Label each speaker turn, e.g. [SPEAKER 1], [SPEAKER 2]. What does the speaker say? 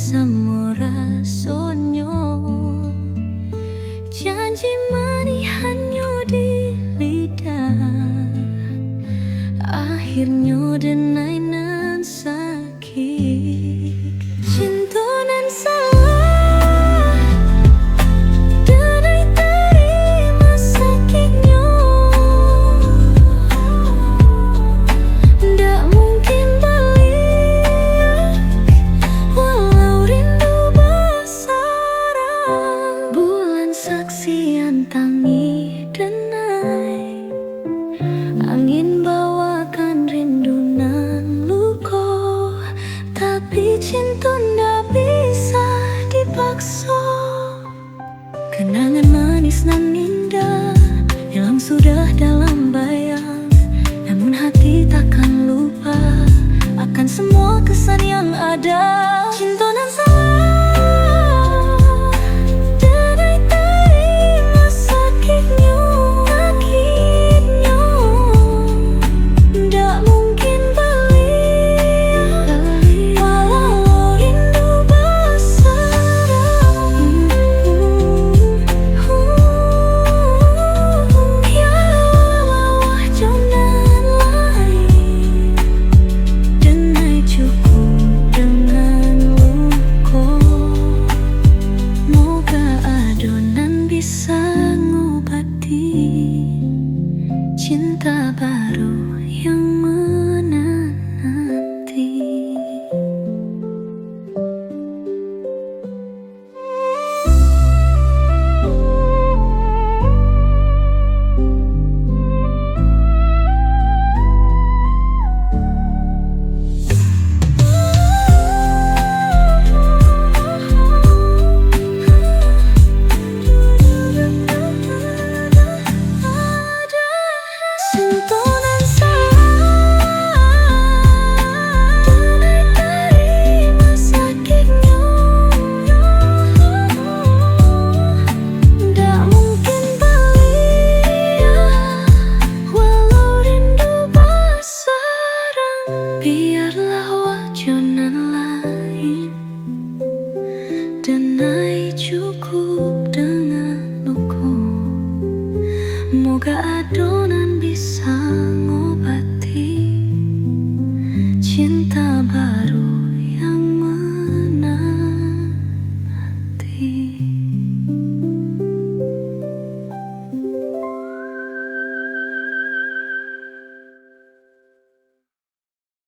[SPEAKER 1] bersama rasonyo, janji mani hanya di lidah, akhirnya denai nan sakit. Cinta nan salah, denai terima sakitnya. Ndak mungkin balik, walau rindu bersarang. Bulan saksi antangi denai, angin bawakan rindu nan luka, tapi cinta ndak bisa dipaksa. Kenangan manis nan indah hilang sudah dalam bayang, namun hati takkan lupa akan semua kesan yang ada. Cinta nan salah, denai terima sakitnya. Ndak mungkin balik, walau rindu bersarang. Ya bawah jonan lain, denai cukup dengan luka. Moga adonan bisa ngobati cinta baru yang menanti. Cinta nan salah, denai terima sakitnya. Ndak mungkin balik, walau rindu bersarang. Biarlah wajonan lain, denai cukup